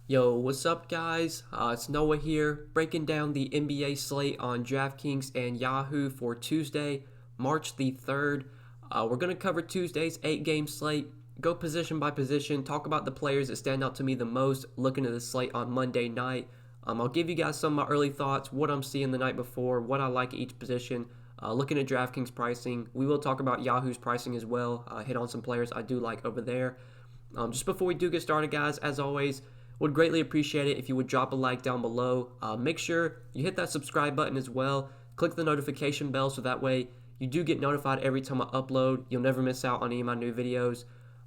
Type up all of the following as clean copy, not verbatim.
Yo, what's up, guys? It's Noah here, breaking down the NBA slate on Draftkings and Yahoo for Tuesday, March the 3rd. We're going to cover Tuesday's 8-game slate, go position by position, talk about the players that stand out to me the most, looking at the slate on Monday night. I'll give you guys some of my early thoughts, what I'm seeing the night before, what I like at each position, looking at DraftKings pricing. We will talk about Yahoo's pricing as well, hit on some players I do like over there. Just before we do get started, guys, as always, would greatly appreciate it if you would drop a like down below. Make sure you hit that subscribe button as well. Click the notification bell so that way you do get notified every time I upload. You'll never miss out on any of my new videos.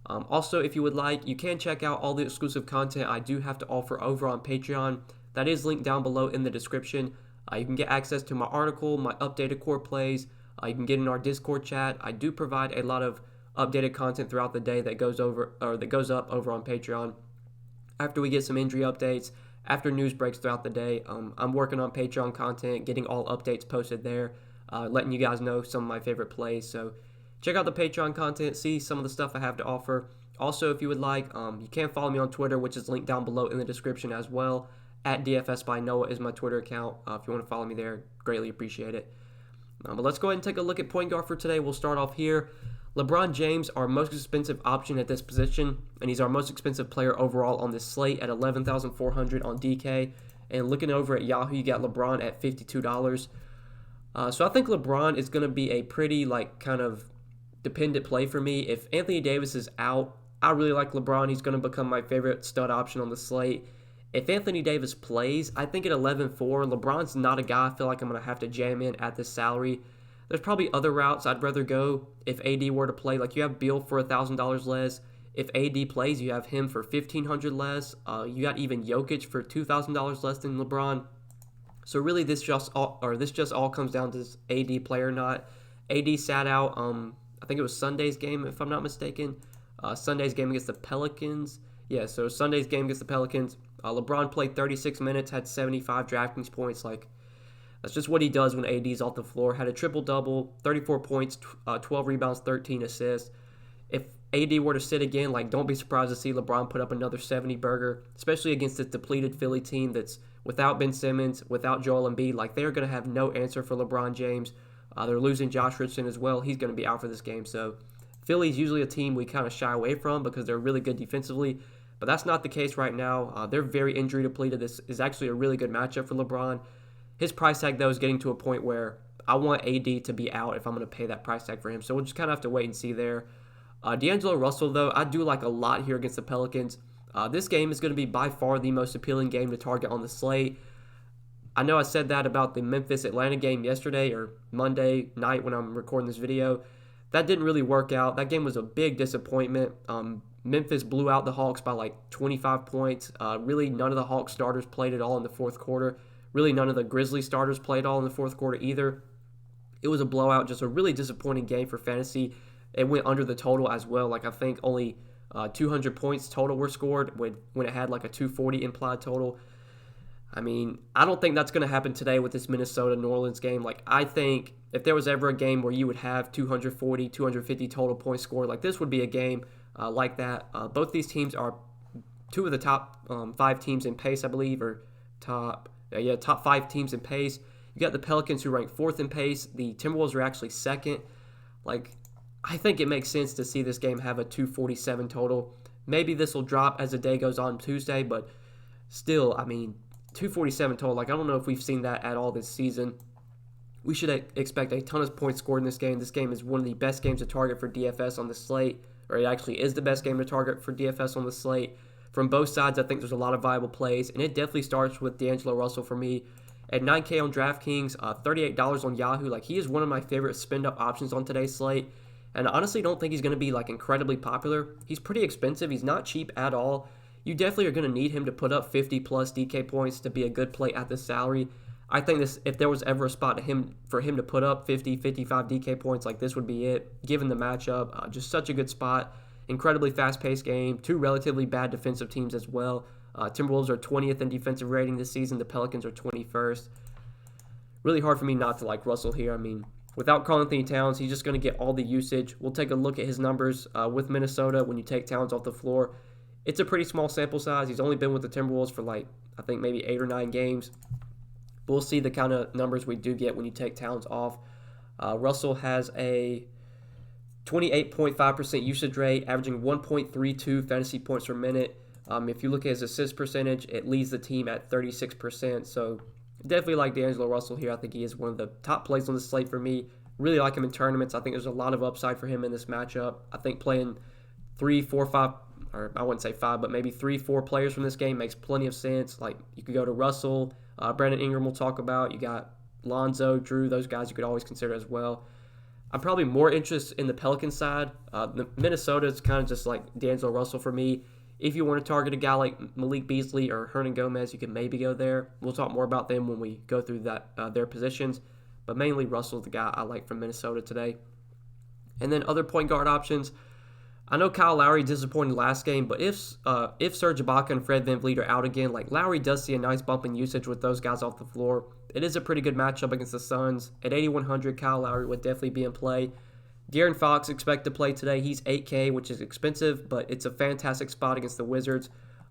Also, if you would like, you can check out all the exclusive content I do have to offer over on Patreon. That is linked down below in the description. You can get access to my article, my updated core plays. You can get in our Discord chat. I do provide a lot of updated content throughout the day that goes up over on Patreon. After we get some injury updates, after news breaks throughout the day, I'm working on Patreon content, getting all updates posted there, letting you guys know some of my favorite plays. So check out the Patreon content, see some of the stuff I have to offer. Also, if you would like, you can follow me on Twitter, which is linked down below in the description as well. At DFS by Noah is my Twitter account. If you want to follow me there, greatly appreciate it. But let's go ahead and take a look at point guard for today. We'll start off here. LeBron James, our most expensive option at this position, and he's our most expensive player overall on this slate at $11,400 on DK. And looking over at Yahoo, you got LeBron at $52. So I think LeBron is going to be a pretty kind of dependent play for me. If Anthony Davis is out, I really like LeBron. He's going to become my favorite stud option on the slate. If Anthony Davis plays, I think at 11-4, LeBron's not a guy I feel like I'm going to have to jam in at this salary. There's probably other routes I'd rather go if AD were to play. Like you have Beal for $1,000 less. If AD plays, you have him for $1,500 less. You got even Jokic for $2,000 less than LeBron. So really, this just all comes down to AD play or not. AD sat out. I think it was Sunday's game, if I'm not mistaken. Sunday's game against the Pelicans. Yeah, so Sunday's game against the Pelicans. LeBron played 36 minutes, had 75 DraftKings points. That's just what he does when AD's off the floor. Had a triple-double, 34 points, 12 rebounds, 13 assists. If AD were to sit again, don't be surprised to see LeBron put up another 70-burger, especially against this depleted Philly team that's without Ben Simmons, without Joel Embiid. They're going to have no answer for LeBron James. They're losing Josh Richardson as well. He's going to be out for this game. So Philly's usually a team we kind of shy away from because they're really good defensively. But that's not the case right now. They're very injury depleted. This is actually a really good matchup for LeBron. His price tag, though, is getting to a point where I want AD to be out if I'm going to pay that price tag for him. So we'll just kind of have to wait and see there. D'Angelo Russell, though, I do like a lot here against the Pelicans. This game is going to be by far the most appealing game to target on the slate. I know I said that about the Memphis-Atlanta game yesterday or Monday night when I'm recording this video. That didn't really work out. That game was a big disappointment. Memphis blew out the Hawks by 25 points. Really, none of the Hawks starters played at all in the fourth quarter. Really, none of the Grizzlies starters played all in the fourth quarter either. It was a blowout, just a really disappointing game for fantasy. It went under the total as well. I think only 200 points total were scored when it had a 240 implied total. I mean, I don't think that's going to happen today with this Minnesota-New Orleans game. I think if there was ever a game where you would have 240, 250 total points scored, this would be a game like that. Both these teams are two of the top 5 teams in pace, I believe, or top 5 teams in pace. You got the Pelicans who rank 4th in pace. The Timberwolves are actually 2nd. I think it makes sense to see this game have a 247 total. Maybe this will drop as the day goes on Tuesday, but still, 247 total. I don't know if we've seen that at all this season. We should expect a ton of points scored in this game. This game is one of the best games to target for DFS on the slate, or it actually is the best game to target for DFS on the slate. From both sides, I think there's a lot of viable plays, and it definitely starts with D'Angelo Russell for me. At $9K on DraftKings, $38 on Yahoo, he is one of my favorite spend-up options on today's slate, and I honestly don't think he's going to be, incredibly popular. He's pretty expensive. He's not cheap at all. You definitely are going to need him to put up 50-plus DK points to be a good play at this salary. I think if there was ever a spot for him to put up 50, 55 DK points, this would be it, given the matchup. Just such a good spot. Incredibly fast-paced game. 2 relatively bad defensive teams as well. Timberwolves are 20th in defensive rating this season. The Pelicans are 21st. Really hard for me not to like Russell here. Without Karl-Anthony Towns, he's just going to get all the usage. We'll take a look at his numbers with Minnesota when you take Towns off the floor. It's a pretty small sample size. He's only been with the Timberwolves for like, I think maybe 8 or 9 games. We'll see the kind of numbers we do get when you take Towns off. Russell has a 28.5% usage rate, averaging 1.32 fantasy points per minute. If you look at his assist percentage, it leads the team at 36%. So definitely like D'Angelo Russell here. I think he is one of the top plays on the slate for me. Really like him in tournaments. I think there's a lot of upside for him in this matchup. I think playing 3, 4, 5, or I wouldn't say 5, but maybe 3, 4 players from this game makes plenty of sense. Like you could go to Russell, Brandon Ingram we'll talk about. You got Lonzo, Drew, those guys you could always consider as well. I'm probably more interested in the Pelican side. Minnesota is kind of just like D'Angelo Russell for me. If you want to target a guy like Malik Beasley or Hernan Gomez, you can maybe go there. We'll talk more about them when we go through their positions. But mainly Russell's the guy I like from Minnesota today. And then other point guard options. I know Kyle Lowry disappointed last game, but if Serge Ibaka and Fred VanVleet are out again, like Lowry does see a nice bump in usage with those guys off the floor. It is a pretty good matchup against the Suns. At 8,100, Kyle Lowry would definitely be in play. De'Aaron Fox expect to play today. He's $8K, which is expensive, but it's a fantastic spot against the Wizards.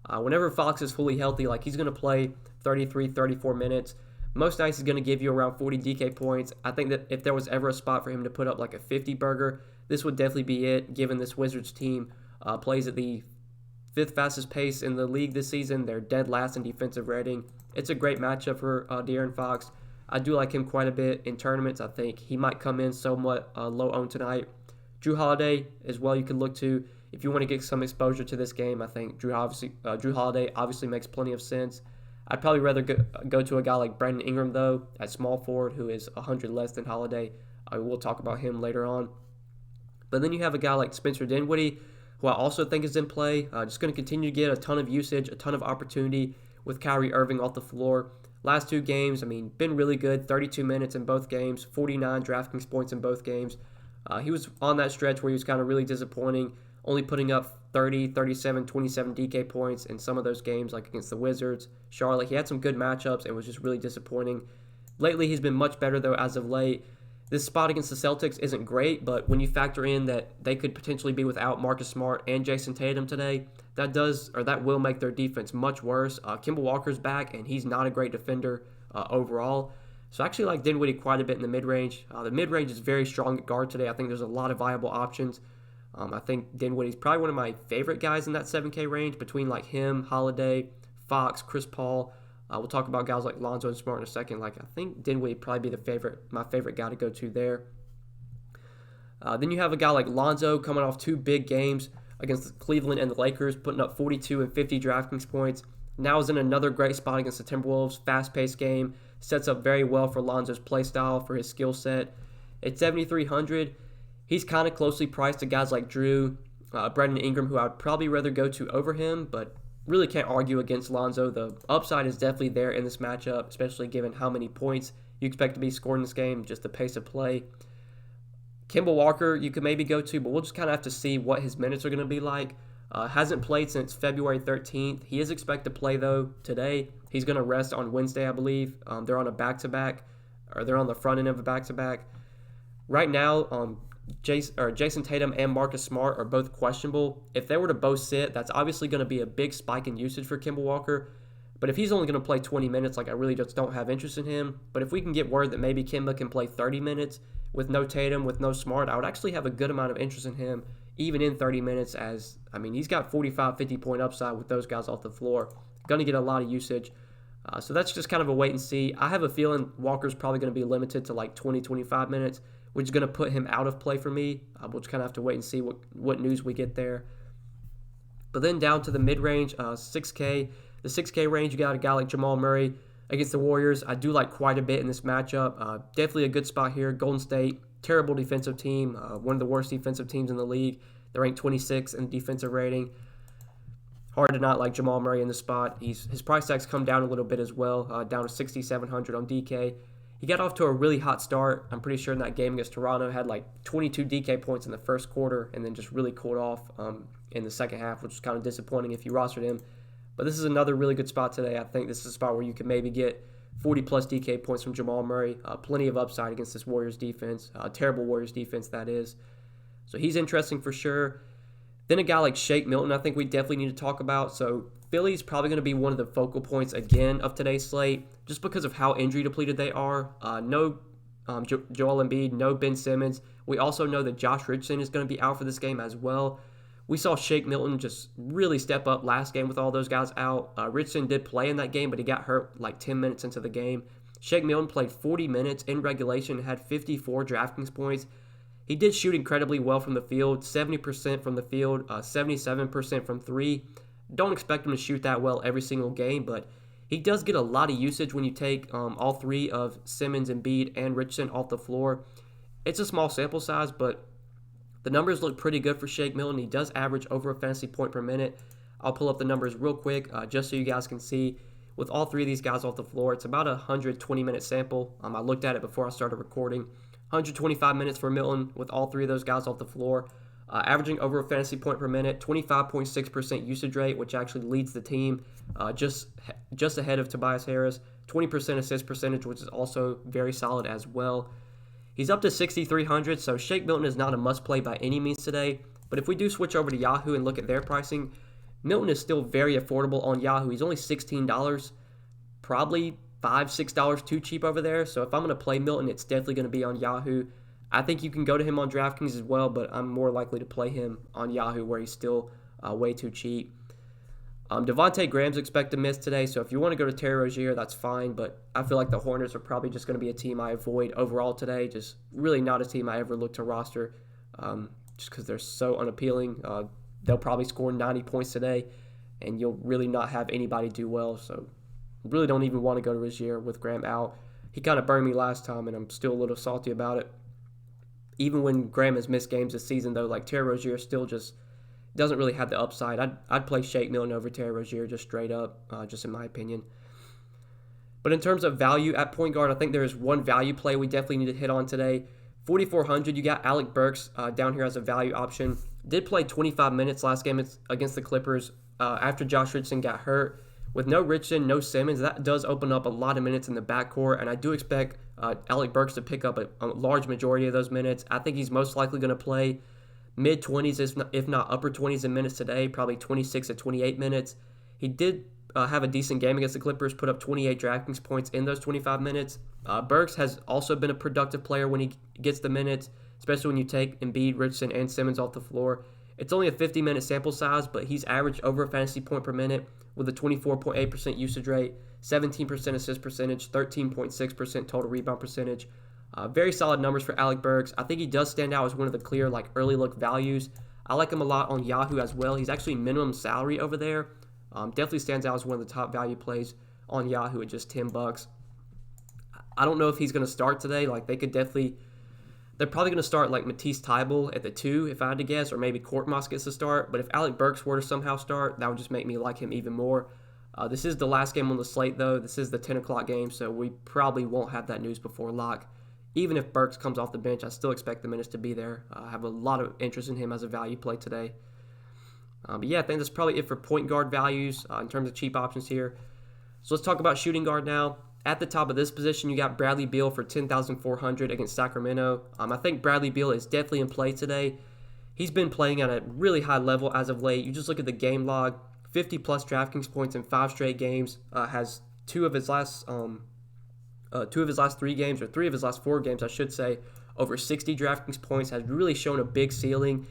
Whenever Fox is fully healthy, like he's going to play 33, 34 minutes. Most nights he's going to give you around 40 DK points. I think that if there was ever a spot for him to put up like a 50 burger, this would definitely be it, given this Wizards team plays at the 5th fastest pace in the league this season. They're dead last in defensive rating. It's a great matchup for De'Aaron Fox. I do like him quite a bit in tournaments. I think he might come in somewhat low-owned tonight. Drew Holiday as well you can look to. If you want to get some exposure to this game, I think Drew Holiday obviously makes plenty of sense. I'd probably rather go to a guy like Brandon Ingram, though, at small forward, who is 100 less than Holiday. We'll talk about him later on. But then you have a guy like Spencer Dinwiddie, who I also think is in play. Just going to continue to get a ton of usage, a ton of opportunity with Kyrie Irving off the floor. Last 2 games, been really good. 32 minutes in both games, 49 Draftkings points in both games. He was on that stretch where he was kind of really disappointing, only putting up 30, 37, 27 DK points in some of those games, like against the Wizards, Charlotte. He had some good matchups and was just really disappointing. Lately, he's been much better, though, as of late. This spot against the Celtics isn't great, but when you factor in that they could potentially be without Marcus Smart and Jason Tatum today, that will make their defense much worse. Kemba Walker's back, and he's not a great defender overall. So I actually like Dinwiddie quite a bit in the mid-range. The mid-range is very strong at guard today. I think there's a lot of viable options. I think Dinwiddie's probably one of my favorite guys in that 7K range, between like him, Holiday, Fox, Chris Paul. We'll talk about guys like Lonzo and Smart in a second. I think Dinwiddie would probably be my favorite guy to go to there. Then you have a guy like Lonzo coming off 2 big games against Cleveland and the Lakers, putting up 42 and 50 DraftKings points. Now is in another great spot against the Timberwolves. Fast-paced game. Sets up very well for Lonzo's play style, for his skill set. At 7,300, he's kind of closely priced to guys like Drew, Brandon Ingram, who I'd probably rather go to over him, but really can't argue against Lonzo. The upside is definitely there in this matchup, especially given how many points you expect to be scored in this game, just the pace of play. Kemba Walker you could maybe go to, but we'll just kind of have to see what his minutes are going to be like. Hasn't played since February 13th. He is expected to play, though, today. He's going to rest on Wednesday, I believe. They're on a back-to-back, or they're on the front end of a back-to-back. Right now, Jason Tatum and Marcus Smart are both questionable. If they were to both sit, that's obviously going to be a big spike in usage for Kemba Walker. But if he's only going to play 20 minutes, I really just don't have interest in him. But if we can get word that maybe Kemba can play 30 minutes with no Tatum, with no Smart, I would actually have a good amount of interest in him, even in 30 minutes, as, he's got 45, 50-point upside with those guys off the floor. Going to get a lot of usage. So that's just kind of a wait and see. I have a feeling Walker's probably going to be limited to 20, 25 minutes, which is going to put him out of play for me. We'll just kind of have to wait and see what news we get there. But then down to the mid-range, 6K. The 6K range, you got a guy like Jamal Murray against the Warriors. I do like quite a bit in this matchup. Definitely a good spot here. Golden State, terrible defensive team. One of the worst defensive teams in the league. They're ranked 26 in defensive rating. Hard to not like Jamal Murray in the spot. His price tag's come down a little bit as well, down to 6,700 on DK. He got off to a really hot start. I'm pretty sure in that game against Toronto, had 22 DK points in the first quarter and then just really cooled off in the second half, which was kind of disappointing if you rostered him. But this is another really good spot today. I think this is a spot where you can maybe get 40-plus DK points from Jamal Murray. Plenty of upside against this Warriors defense. Terrible Warriors defense, that is. So he's interesting for sure. Then a guy like Shake Milton, I think we definitely need to talk about. So Philly's probably going to be one of the focal points again of today's slate, just because of how injury depleted they are. No Joel Embiid, no Ben Simmons. We also know that Josh Richardson is going to be out for this game as well. We saw Shake Milton just really step up last game with all those guys out. Richardson did play in that game, but he got hurt like 10 minutes into the game. Shake Milton played 40 minutes in regulation, had 54 DraftKings points. He did shoot incredibly well from the field, 70% from the field, 77% from three. Don't expect him to shoot that well every single game, but he does get a lot of usage when you take all three of Simmons, Embiid, and Richardson off the floor. It's a small sample size, but the numbers look pretty good for Shake Milton. He does average over a fantasy point per minute. I'll pull up the numbers real quick just so you guys can see. With all three of these guys off the floor, it's about a 120-minute sample. I looked at it before I started recording. 125 minutes for Milton with all three of those guys off the floor. Averaging over a fantasy point per minute, 25.6% usage rate, which actually leads the team just ahead of Tobias Harris. 20% assist percentage, which is also very solid as well. He's up to 6,300, so Shake Milton is not a must-play by any means today. But if we do switch over to Yahoo and look at their pricing, Milton is still very affordable on Yahoo. He's only $16, probably $5, $6 too cheap over there. So if I'm going to play Milton, it's definitely going to be on Yahoo. I think you can go to him on DraftKings as well, but I'm more likely to play him on Yahoo where he's still way too cheap. Devontae Graham's expected to miss today, so if you want to go to Terry Rozier, that's fine, but I feel like the Hornets are probably just going to be a team I avoid overall today. Just really not a team I ever look to roster just because they're so unappealing. They'll probably score 90 points today, and you'll really not have anybody do well, so really don't even want to go to Rozier with Graham out. He kind of burned me last time, and I'm still a little salty about it. Even when Graham has missed games this season, though, like Terry Rozier still just doesn't really have the upside. I'd play Shake Milton over Terry Rozier just straight up, just in my opinion. But in terms of value at point guard, I think there is one value play we definitely need to hit on today. 4,400, you got Alec Burks down here as a value option. Did play 25 minutes last game against the Clippers after Josh Richardson got hurt. With no Richardson, no Simmons, that does open up a lot of minutes in the backcourt, and I do expect Alec Burks to pick up a large majority of those minutes. I think he's most likely going to play mid-20s, if not upper 20s in minutes today, probably 26 to 28 minutes. He did have a decent game against the Clippers, put up 28 DraftKings points in those 25 minutes. Burks has also been a productive player when he gets the minutes, especially when you take Embiid, Richardson, and Simmons off the floor. It's only a 50-minute sample size, but he's averaged over a fantasy point per minute with a 24.8% usage rate, 17% assist percentage, 13.6% total rebound percentage. Very solid numbers for Alec Burks. I think he does stand out as one of the clear early look values. I like him a lot on Yahoo as well. He's actually minimum salary over there. Definitely stands out as one of the top value plays on Yahoo at just $10. I don't know if he's going to start today. They're probably going to start Matisse Thybulle at the 2, if I had to guess, or maybe Korkmaz gets to start. But if Alec Burks were to somehow start, that would just make me like him even more. This is the last game on the slate, though. This is the 10 o'clock game, so we probably won't have that news before lock. Even if Burks comes off the bench, I still expect the minutes to be there. I have a lot of interest in him as a value play today. But yeah, I think that's probably it for point guard values in terms of cheap options here. So let's talk about shooting guard now. At the top of this position, you got Bradley Beal for $10,400 against Sacramento. I think Bradley Beal is definitely in play today. He's been playing at a really high level as of late. You just look at the game log, 50-plus DraftKings points in 5 straight games. Has two of his last 3 games, or 3 of his last 4 games, I should say, over 60 DraftKings points. Has really shown a big ceiling.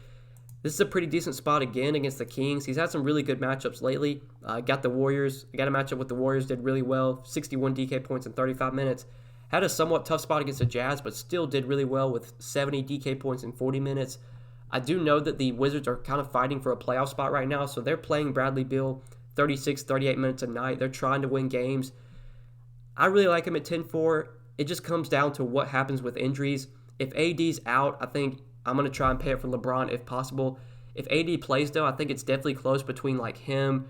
This is a pretty decent spot again against the Kings. He's had some really good matchups lately. Got the Warriors. Got a matchup with the Warriors, did really well. 61 DK points in 35 minutes. Had a somewhat tough spot against the Jazz, but still did really well with 70 DK points in 40 minutes. I do know that the Wizards are kind of fighting for a playoff spot right now, so they're playing Bradley Beal 36, 38 minutes a night. They're trying to win games. I really like him at 10-4. It just comes down to what happens with injuries. If AD's out, I think I'm going to try and pay it for LeBron if possible. If AD plays, though, I think it's definitely close between him,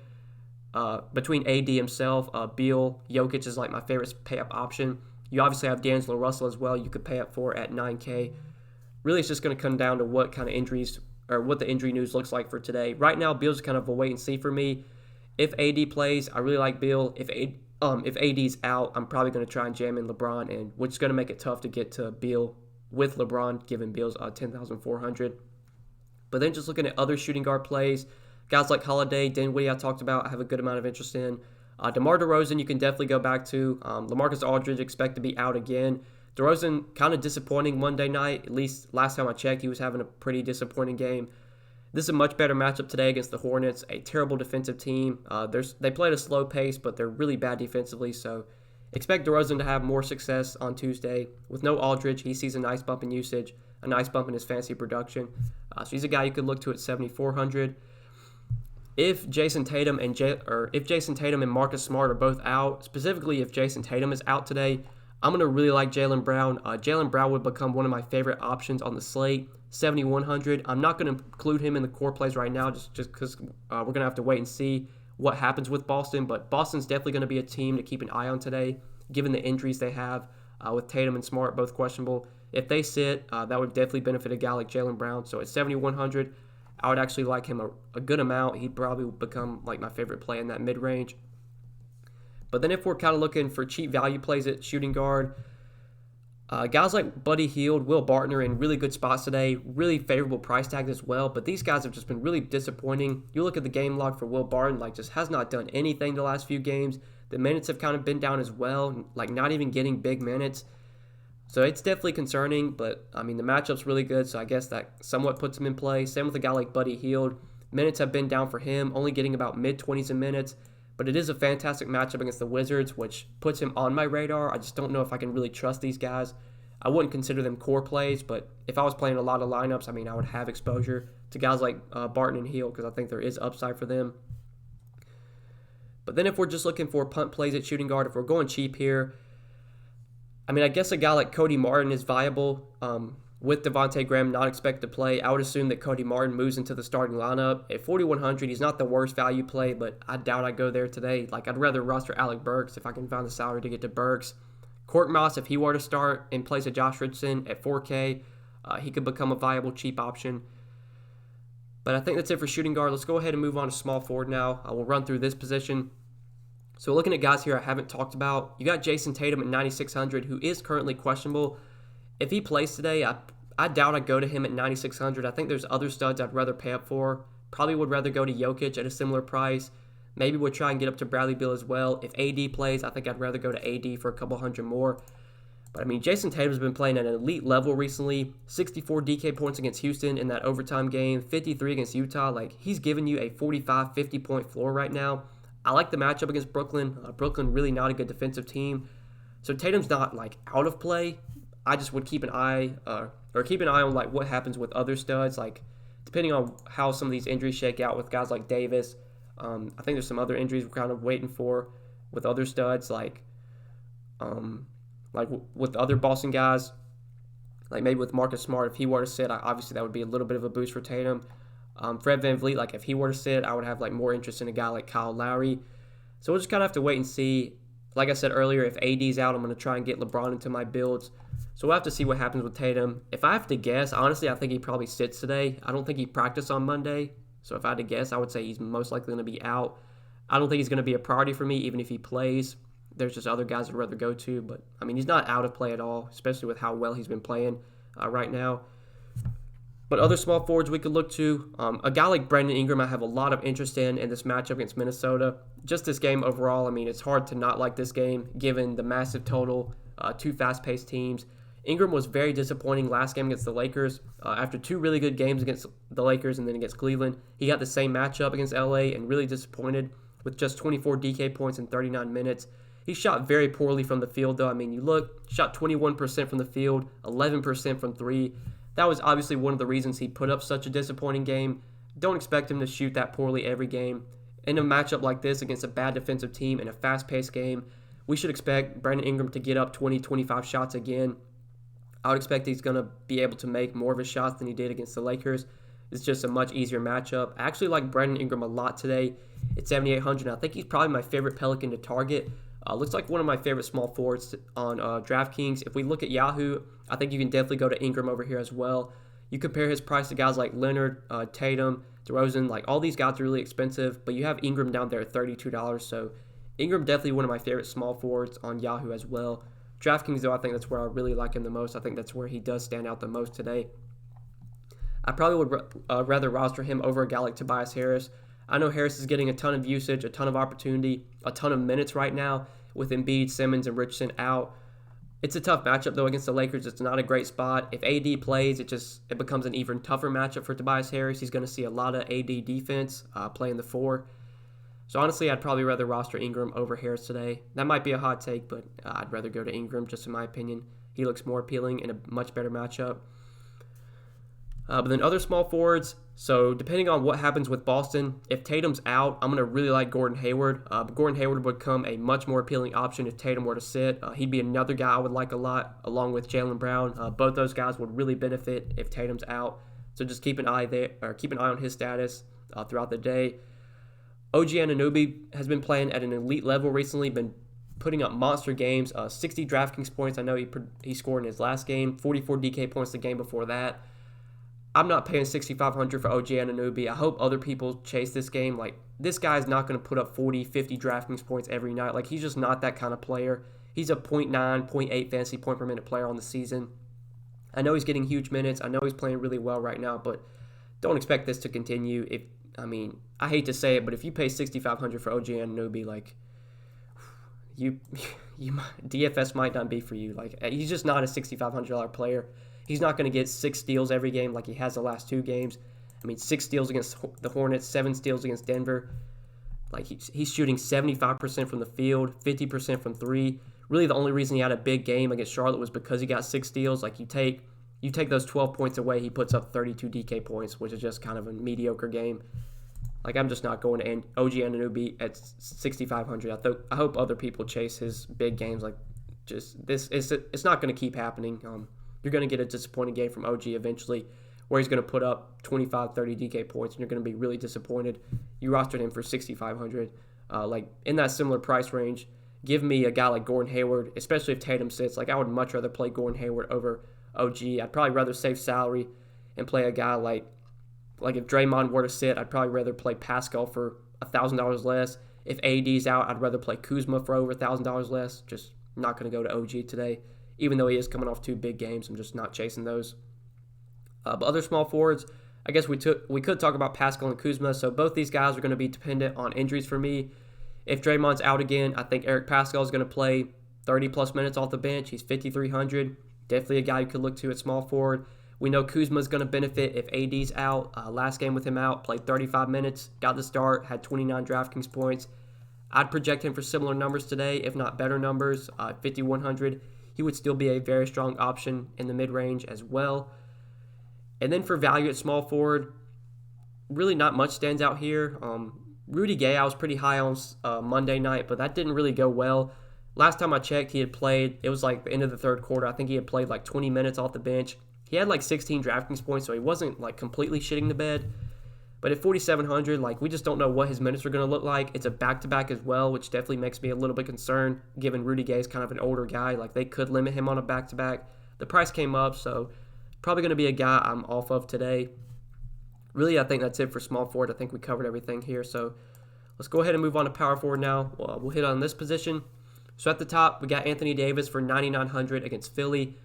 between AD himself, Beal, Jokic is my favorite pay-up option. You obviously have D'Angelo Russell as well you could pay up for at $9K. Really, it's just going to come down to what kind of injuries, or what the injury news looks like for today. Right now, Beal's kind of a wait and see for me. If AD plays, I really like Beal. If AD's out, I'm probably going to try and jam in LeBron, and which is going to make it tough to get to Beal with LeBron, given Beal's $10,400. But then just looking at other shooting guard plays, guys like Holiday, Dinwiddie I talked about, I have a good amount of interest in. DeMar DeRozan you can definitely go back to. LaMarcus Aldridge expect to be out again. DeRozan kind of disappointing Monday night. At least last time I checked, he was having a pretty disappointing game. This is a much better matchup today against the Hornets, a terrible defensive team. They play at a slow pace, but they're really bad defensively, so expect DeRozan to have more success on Tuesday. With no Aldridge, he sees a nice bump in usage, a nice bump in his fantasy production. So he's a guy you could look to at 7,400. If Jason Tatum and Marcus Smart are both out, specifically if Jason Tatum is out today, I'm going to really like Jaylen Brown. Jaylen Brown would become one of my favorite options on the slate, 7,100. I'm not going to include him in the core plays right now just because we're going to have to wait and see what happens with Boston. But Boston's definitely going to be a team to keep an eye on today, given the injuries they have with Tatum and Smart, both questionable. If they sit, that would definitely benefit a guy like Jaylen Brown. So at 7,100, I would actually like him a good amount. He'd probably become like my favorite play in that mid-range. But then if we're kind of looking for cheap value plays at shooting guard, guys like Buddy Hield, Will Barton are in really good spots today, really favorable price tags as well, but these guys have just been really disappointing. You look at the game log for Will Barton, like just has not done anything the last few games. The minutes have kind of been down as well, like not even getting big minutes. So it's definitely concerning, but I mean the matchup's really good, so I guess that somewhat puts him in play. Same with a guy like Buddy Hield. Minutes have been down for him, only getting about mid-20s in minutes. But it is a fantastic matchup against the Wizards, which puts him on my radar. I just don't know if I can really trust these guys. I wouldn't consider them core plays, but if I was playing a lot of lineups, I mean, I would have exposure to guys like Barton and Hield because I think there is upside for them. But then if we're just looking for punt plays at shooting guard, if we're going cheap here, I mean, I guess a guy like Cody Martin is viable. With Devontae Graham not expected to play, I would assume that Cody Martin moves into the starting lineup. At 4,100, he's not the worst value play, but I doubt I'd go there today. Like, I'd rather roster Alec Burks if I can find the salary to get to Burks. Korkmaz, if he were to start in place of Josh Richardson at 4K, he could become a viable cheap option. But I think that's it for shooting guard. Let's go ahead and move on to small forward now. I will run through this position. So looking at guys here I haven't talked about, you got Jason Tatum at 9,600, who is currently questionable. If he plays today, I doubt I'd go to him at 9,600. I think there's other studs I'd rather pay up for. Probably would rather go to Jokic at a similar price. Maybe would try and get up to Bradley Beal as well. If AD plays, I think I'd rather go to AD for a couple hundred more. But I mean, Jason Tatum's been playing at an elite level recently. 64 DK points against Houston in that overtime game. 53 against Utah. Like, he's giving you a 45, 50-point floor right now. I like the matchup against Brooklyn. Brooklyn really not a good defensive team. So Tatum's not, like, out of play. I just would keep an eye on like what happens with other studs, like depending on how some of these injuries shake out with guys like Davis. I think there's some other injuries we're kind of waiting for with other studs, like with other Boston guys, like maybe with Marcus Smart. If he were to sit, obviously that would be a little bit of a boost for Tatum. Fred VanVleet, like if he were to sit, I would have like more interest in a guy like Kyle Lowry. So we'll just kind of have to wait and see. Like I said earlier, if AD's out, I'm going to try and get LeBron into my builds. So we'll have to see what happens with Tatum. If I have to guess, honestly, I think he probably sits today. I don't think he practiced on Monday. So if I had to guess, I would say he's most likely going to be out. I don't think he's going to be a priority for me, even if he plays. There's just other guys I'd rather go to. But, I mean, he's not out of play at all, especially with how well he's been playing right now. But other small forwards we could look to, a guy like Brandon Ingram I have a lot of interest in this matchup against Minnesota. Just this game overall, I mean, it's hard to not like this game given the massive total, two fast-paced teams. Ingram was very disappointing last game against the Lakers. After two really good games against the Lakers and then against Cleveland, he got the same matchup against LA and really disappointed with just 24 DK points in 39 minutes. He shot very poorly from the field, though. I mean, you look, shot 21% from the field, 11% from three. That was obviously one of the reasons he put up such a disappointing game. Don't expect him to shoot that poorly every game. In a matchup like this against a bad defensive team in a fast-paced game, we should expect Brandon Ingram to get up 20, 25 shots again. I would expect he's going to be able to make more of his shots than he did against the Lakers. It's just a much easier matchup. I actually like Brandon Ingram a lot today at 7,800. I think he's probably my favorite Pelican to target. Looks like one of my favorite small forwards on Draftkings. If we look at Yahoo, I think you can definitely go to Ingram over here as well. You compare his price to guys like Leonard, Tatum, DeRozan. Like all these guys are really expensive, but you have Ingram down there at $32. So Ingram definitely one of my favorite small forwards on Yahoo as well. Draftkings, though, I think that's where I really like him the most. I think that's where he does stand out the most today. I probably would rather roster him over a guy like Tobias Harris. I know Harris is getting a ton of usage, a ton of opportunity, a ton of minutes right now with Embiid, Simmons, and Richardson out. It's a tough matchup, though, against the Lakers. It's not a great spot. If AD plays, it becomes an even tougher matchup for Tobias Harris. He's going to see a lot of AD defense playing the 4. So, honestly, I'd probably rather roster Ingram over Harris today. That might be a hot take, but I'd rather go to Ingram, just in my opinion. He looks more appealing in a much better matchup. But then other small forwards, so depending on what happens with Boston, if Tatum's out, I'm going to really like Gordon Hayward. Gordon Hayward would become a much more appealing option if Tatum were to sit. He'd be another guy I would like a lot, along with Jaylen Brown. Both those guys would really benefit if Tatum's out. So just keep an eye on his status throughout the day. OG Anunoby has been playing at an elite level recently, been putting up monster games, 60 DraftKings points. I know he scored in his last game, 44 DK points the game before that. I'm not paying $6,500 for OG Anunoby. I hope other people chase this game. Like, this guy's not going to put up 40, 50 DraftKings points every night. Like, he's just not that kind of player. He's a 0.9, 0.8 fantasy point per minute player on the season. I know he's getting huge minutes. I know he's playing really well right now, but don't expect this to continue. I hate to say it, but if you pay $6,500 for OG Anunoby, like, you DFS might not be for you. Like, he's just not a $6,500 player. He's not going to get 6 steals every game like he has the last 2 games. 6 steals against the Hornets, 7 steals against Denver. Like, he's shooting 75% from the field, 50% from 3. Really, the only reason he had a big game against Charlotte was because he got 6 steals. Like, you take those 12 points away, he puts up 32 DK points, which is just kind of a mediocre game. Like, I'm just not going to OG Anunoby at $6,500. I hope other people chase his big games. Like, it's not going to keep happening. You're going to get a disappointing game from OG eventually where he's going to put up 25, 30 DK points, and you're going to be really disappointed. You rostered him for $6,500. Like, in that similar price range, give me a guy like Gordon Hayward, especially if Tatum sits. Like, I would much rather play Gordon Hayward over OG. I'd probably rather save salary and play a guy like if Draymond were to sit, I'd probably rather play Pascal for $1,000 less. If AD's out, I'd rather play Kuzma for over $1,000 less. Just not going to go to OG today. Even though he is coming off 2 big games, I'm just not chasing those. But other small forwards, I guess we could talk about Pascal and Kuzma. So both these guys are going to be dependent on injuries for me. If Draymond's out again, I think Eric Pascal is going to play 30-plus minutes off the bench. He's 5,300. Definitely a guy you could look to at small forward. We know Kuzma is going to benefit if AD's out. Last game with him out, played 35 minutes, got the start, had 29 DraftKings points. I'd project him for similar numbers today, if not better numbers, 5,100. He would still be a very strong option in the mid-range as well. And then for value at small forward, really not much stands out here. Rudy Gay, I was pretty high on Monday night, but that didn't really go well. Last time I checked, he had played, it was like the end of the third quarter. I think he had played like 20 minutes off the bench. He had like 16 DraftKings points, so he wasn't like completely shitting the bed. But at 4,700, like, we just don't know what his minutes are going to look like. It's a back-to-back as well, which definitely makes me a little bit concerned, given Rudy Gay is kind of an older guy. Like, they could limit him on a back-to-back. The price came up, so probably going to be a guy I'm off of today. Really, I think that's it for small forward. I think we covered everything here. So let's go ahead and move on to power forward now. We'll hit on this position. So at the top, we got Anthony Davis for 9,900 against Philly.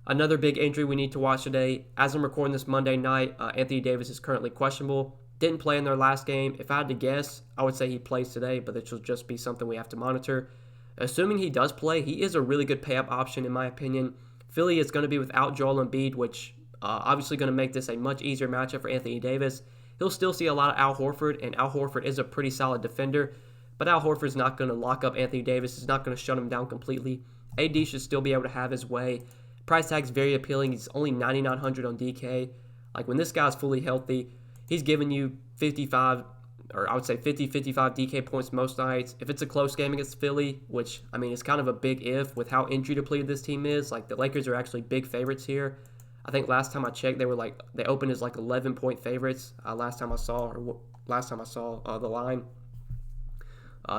Another big injury we need to watch today. As I'm recording this Monday night, Anthony Davis is currently questionable. Didn't play in their last game. If I had to guess, I would say he plays today, but this will just be something we have to monitor. Assuming he does play, he is a really good pay-up option in my opinion. Philly is going to be without Joel Embiid, which obviously going to make this a much easier matchup for Anthony Davis. He'll still see a lot of Al Horford, and Al Horford is a pretty solid defender, but Al Horford's not going to lock up Anthony Davis. He's not going to shut him down completely. AD should still be able to have his way. Price tag's very appealing. He's only 9,900 on DK. Like, when this guy's fully healthy, he's giving you 55, or I would say 50, 55 DK points most nights. If it's a close game against Philly, which, I mean, it's kind of a big if with how injury depleted this team is. Like, the Lakers are actually big favorites here. I think last time I checked, they opened as like 11-point favorites. Last time I saw the line.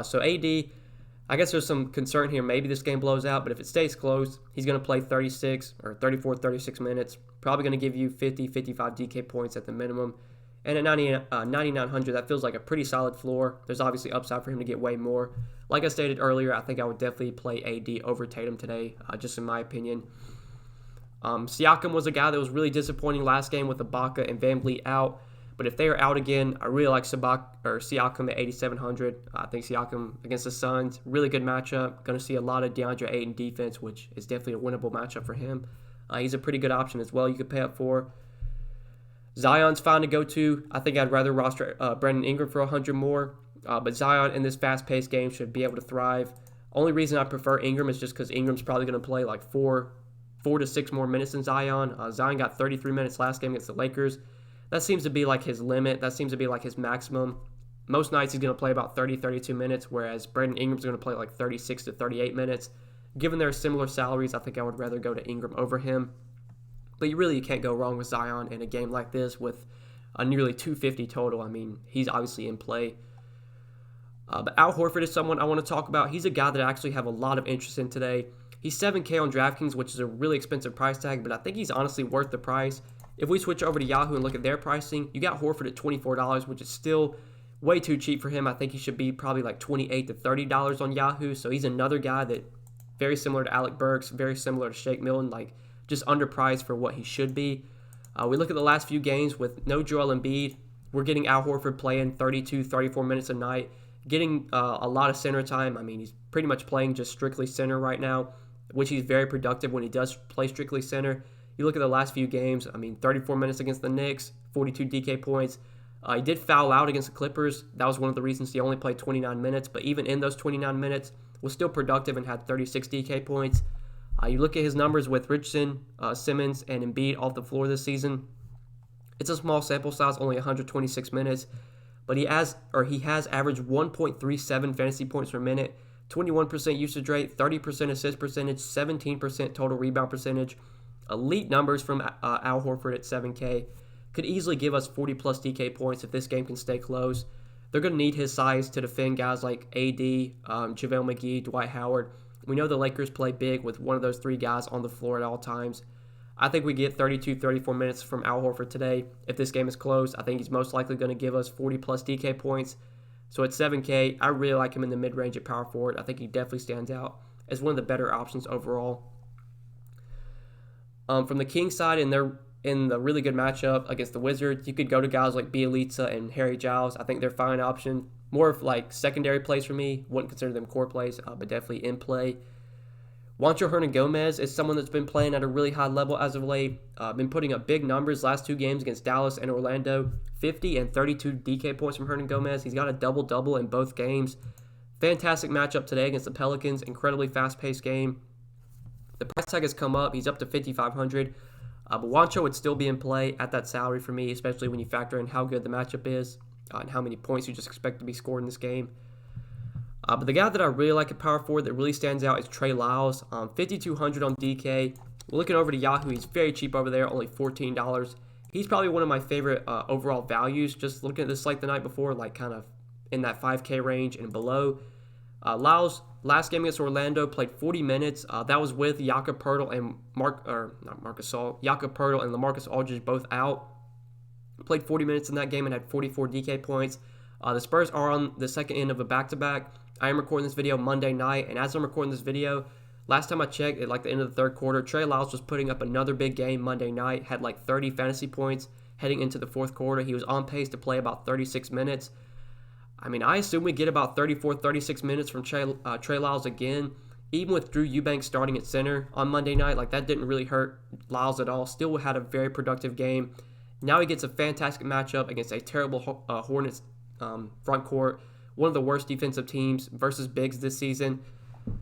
So AD, I guess there's some concern here. Maybe this game blows out, but if it stays close, he's going to play 36 or 34, 36 minutes. Probably going to give you 50, 55 DK points at the minimum. And at 9,900, that feels like a pretty solid floor. There's obviously upside for him to get way more. Like I stated earlier, I think I would definitely play AD over Tatum today, just in my opinion. Siakam was a guy that was really disappointing last game with Ibaka and VanVleet out. But if they are out again, I really like Siakam at 8,700. I think Siakam against the Suns, really good matchup. Going to see a lot of DeAndre Ayton defense, which is definitely a winnable matchup for him. He's a pretty good option as well you could pay up for. Zion's fine to go to. I think I'd rather roster Brandon Ingram for 100 more. But Zion in this fast-paced game should be able to thrive. Only reason I prefer Ingram is just because Ingram's probably going to play like 4 to 6 more minutes than Zion. Zion got 33 minutes last game against the Lakers. That seems to be like his limit. That seems to be like his maximum. Most nights he's going to play about 30, 32 minutes, whereas Brandon Ingram's going to play like 36 to 38 minutes. Given their similar salaries, I think I would rather go to Ingram over him. But you can't go wrong with Zion in a game like this with a nearly 250 total. I mean, he's obviously in play. But Al Horford is someone I want to talk about. He's a guy that I actually have a lot of interest in today. He's $7K on Draftkings, which is a really expensive price tag, but I think he's honestly worth the price. If we switch over to Yahoo and look at their pricing, you got Horford at $24, which is still way too cheap for him. I think he should be probably like $28 to $30 on Yahoo. So he's another guy that very similar to Alec Burks, very similar to Shake Milton, like just underpriced for what he should be. We look at the last few games with no Joel Embiid. We're getting Al Horford playing 32, 34 minutes a night, getting a lot of center time. I mean, he's pretty much playing just strictly center right now, which he's very productive when he does play strictly center. You look at the last few games, I mean, 34 minutes against the Knicks, 42 DK points. He did foul out against the Clippers. That was one of the reasons he only played 29 minutes. But even in those 29 minutes, was still productive and had 36 DK points. You look at his numbers with Richardson, Simmons, and Embiid off the floor this season. It's a small sample size, only 126 minutes. But he has averaged 1.37 fantasy points per minute, 21% usage rate, 30% assist percentage, 17% total rebound percentage. Elite numbers from Al Horford at 7K. Could easily give us 40-plus DK points if this game can stay close. They're going to need his size to defend guys like AD, JaVale McGee, Dwight Howard. We know the Lakers play big with one of those three guys on the floor at all times. I think we get 32, 34 minutes from Al Horford today. If this game is close, I think he's most likely going to give us 40-plus DK points. So at 7K, I really like him in the mid-range at power forward. I think he definitely stands out as one of the better options overall. From the Kings side, in the really good matchup against the Wizards, you could go to guys like Bielitsa and Harry Giles. I think they're a fine option. More of like secondary plays for me. Wouldn't consider them core plays, but definitely in play. Juancho Hernangomez is someone that's been playing at a really high level as of late. Been putting up big numbers last two games against Dallas and Orlando. 50 and 32 DK points from Hernangomez. He's got a double-double in both games. Fantastic matchup today against the Pelicans. Incredibly fast-paced game. The price tag has come up. He's up to $5,500. But Juancho would still be in play at that salary for me, especially when you factor in how good the matchup is and how many points you just expect to be scored in this game. But the guy that I really like at power forward that really stands out is Trey Lyles. $5,200 on DK. Looking over to Yahoo, he's very cheap over there, only $14. He's probably one of my favorite overall values. Just looking at this like the night before, like kind of in that 5K range and below. Lyles, last game against Orlando, played 40 minutes. That was with Jakob Poeltl and Jakob Poeltl and LaMarcus Aldridge both out. Played 40 minutes in that game and had 44 DK points. The Spurs are on the second end of a back-to-back. I am recording this video Monday night, and as I'm recording this video, last time I checked, at like the end of the third quarter, Trey Lyles was putting up another big game Monday night, had like 30 fantasy points heading into the fourth quarter. He was on pace to play about 36 minutes. I mean, I assume we get about 34, 36 minutes from Trey Lyles again. Even with Drew Eubanks starting at center on Monday night, like that didn't really hurt Lyles at all. Still had a very productive game. Now he gets a fantastic matchup against a terrible Hornets front court. One of the worst defensive teams versus bigs this season.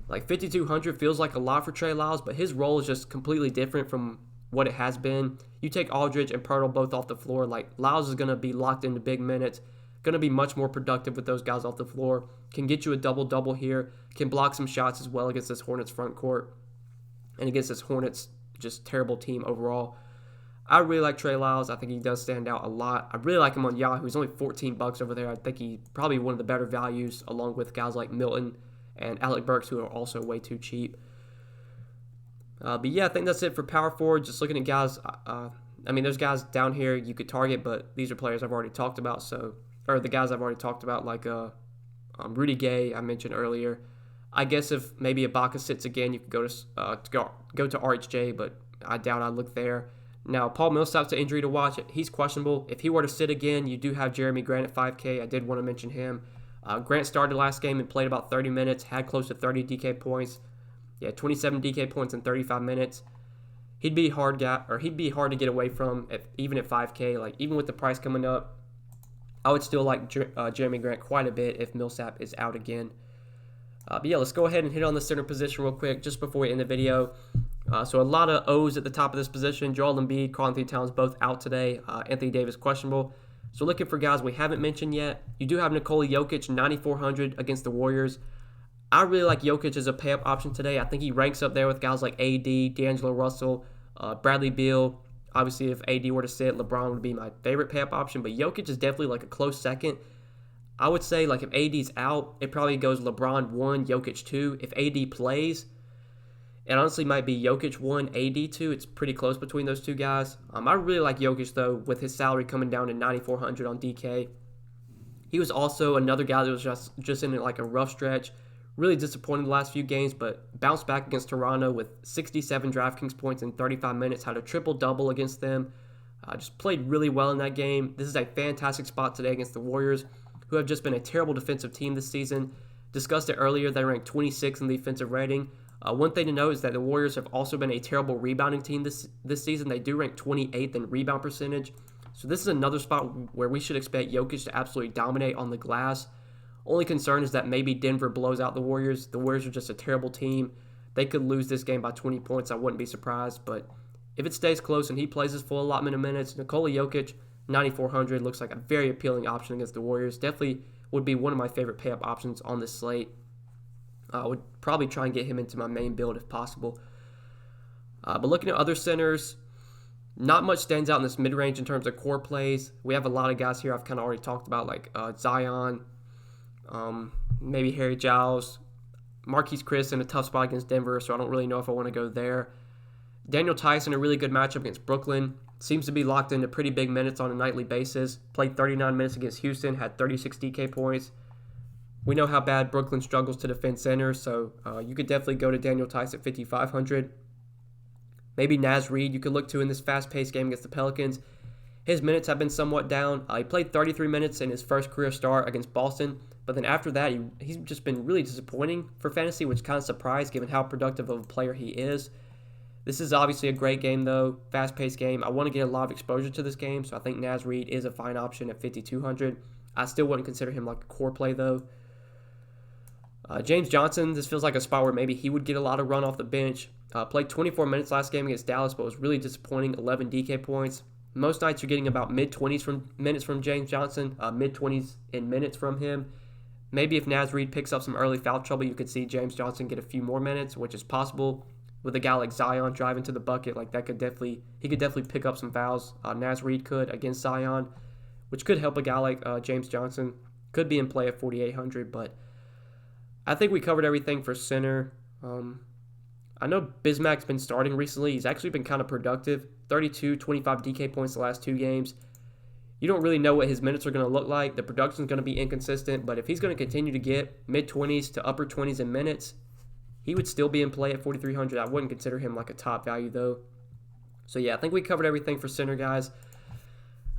Like 5,200 feels like a lot for Trey Lyles, but his role is just completely different from what it has been. You take Aldridge and Poeltl both off the floor, like Lyles is going to be locked into big minutes. Going to be much more productive with those guys off the floor. Can get you a double-double here. Can block some shots as well against this Hornets front court. And against this Hornets just terrible team overall. I really like Trey Lyles. I think he does stand out a lot. I really like him on Yahoo. He's only $14 over there. I think he's probably one of the better values along with guys like Milton and Alec Burks, who are also way too cheap. But yeah, I think that's it for power forward. Just looking at guys. There's guys down here you could target, but these are players I've already talked about. Or the guys I've already talked about, like Rudy Gay, I mentioned earlier. I guess if maybe Ibaka sits again, you could go to RHJ, but I doubt I'd look there. Now, Paul Millsap's an injury to watch. He's questionable. If he were to sit again, you do have Jeremy Grant at 5K. I did want to mention him. Grant started last game and played about 30 minutes, had close to 30 DK points. Yeah, 27 DK points in 35 minutes. He'd be hard to get away from, even at 5K. Like, even with the price coming up, I would still like Jeremy Grant quite a bit if Millsap is out again. But yeah, let's go ahead and hit on the center position real quick just before we end the video. So a lot of O's at the top of this position. Joel Embiid, Karl-Anthony Towns both out today. Anthony Davis questionable. So looking for guys we haven't mentioned yet. You do have Nikola Jokic, 9,400 against the Warriors. I really like Jokic as a pay-up option today. I think he ranks up there with guys like AD, D'Angelo Russell, Bradley Beal. Obviously, if AD were to sit, LeBron would be my favorite pay-up option. But Jokic is definitely like a close second. I would say, like, if AD's out, it probably goes LeBron 1, Jokic 2. If AD plays, it honestly might be Jokic 1, AD 2. It's pretty close between those two guys. I really like Jokic, though, with his salary coming down to 9,400 on DK. He was also another guy that was just in like a rough stretch. Really disappointed the last few games, but bounced back against Toronto with 67 Draftkings points in 35 minutes. Had a triple-double against them. Just played really well in that game. This is a fantastic spot today against the Warriors, who have just been a terrible defensive team this season. Discussed it earlier, they ranked 26th in defensive rating. One thing to note is that the Warriors have also been a terrible rebounding team this season. They do rank 28th in rebound percentage. So this is another spot where we should expect Jokic to absolutely dominate on the glass. Only concern is that maybe Denver blows out the Warriors. The Warriors are just a terrible team. They could lose this game by 20 points. I wouldn't be surprised. But if it stays close and he plays his full allotment of minutes, Nikola Jokic, 9,400 looks like a very appealing option against the Warriors. Definitely would be one of my favorite pay-up options on this slate. I would probably try and get him into my main build if possible. But looking at other centers, not much stands out in this mid-range in terms of core plays. We have a lot of guys here I've kind of already talked about, like Zion, maybe Harry Giles, Marquise Chris in a tough spot against Denver, so I don't really know if I want to go there. Daniel Tice in a really good matchup against Brooklyn. Seems to be locked into pretty big minutes on a nightly basis. Played 39 minutes against Houston, had 36 DK points. We know how bad Brooklyn struggles to defend centers, so you could definitely go to Daniel Tice at 5,500. Maybe Naz Reid you could look to in this fast-paced game against the Pelicans. His minutes have been somewhat down. He played 33 minutes in his first career start against Boston, but then after that, he's just been really disappointing for fantasy, which kind of surprised given how productive of a player he is. This is obviously a great game, though, fast-paced game. I want to get a lot of exposure to this game, so I think Naz Reid is a fine option at 5,200. I still wouldn't consider him like a core play, though. James Johnson, this feels like a spot where maybe he would get a lot of run off the bench. Played 24 minutes last game against Dallas, but was really disappointing, 11 DK points. Most nights you're getting about mid-20s minutes from James Johnson, mid-20s in minutes from him. Maybe if Naz Reid picks up some early foul trouble, you could see James Johnson get a few more minutes, which is possible. With a guy like Zion driving to the bucket, like he could definitely pick up some fouls. Naz Reid could against Zion, which could help a guy like James Johnson. Could be in play at 4,800, but I think we covered everything for center. I know Bismack's been starting recently. He's actually been kind of productive. 32, 25 DK points the last 2 games. You don't really know what his minutes are going to look like. The production's going to be inconsistent, but if he's going to continue to get mid-20s to upper 20s in minutes, he would still be in play at 4,300. I wouldn't consider him like a top value, though. So, yeah, I think we covered everything for center, guys.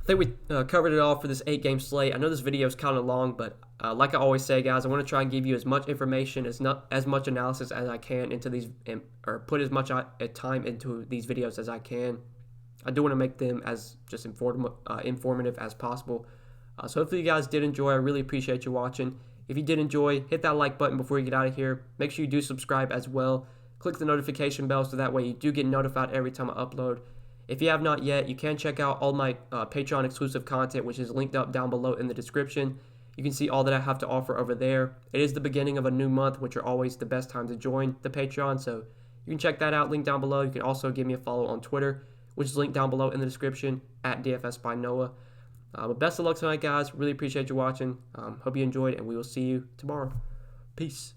I think we covered it all for this 8-game slate. I know this video is kind of long, but like I always say, guys, I want to try and give you as much information, as much analysis as I can into these, or put as much time into these videos as I can. I do want to make them as just informative as possible. So hopefully you guys did enjoy. I really appreciate you watching. If you did enjoy, hit that like button before you get out of here. Make sure you do subscribe as well. Click the notification bell so that way you do get notified every time I upload. If you have not yet, you can check out all my Patreon exclusive content, which is linked up down below in the description. You can see all that I have to offer over there. It is the beginning of a new month, which are always the best time to join the Patreon, so you can check that out, link down below. You can also give me a follow on Twitter, which is linked down below in the description, at DFS by Noah. But best of luck tonight, guys. Really appreciate you watching. Hope you enjoyed, and we will see you tomorrow. Peace.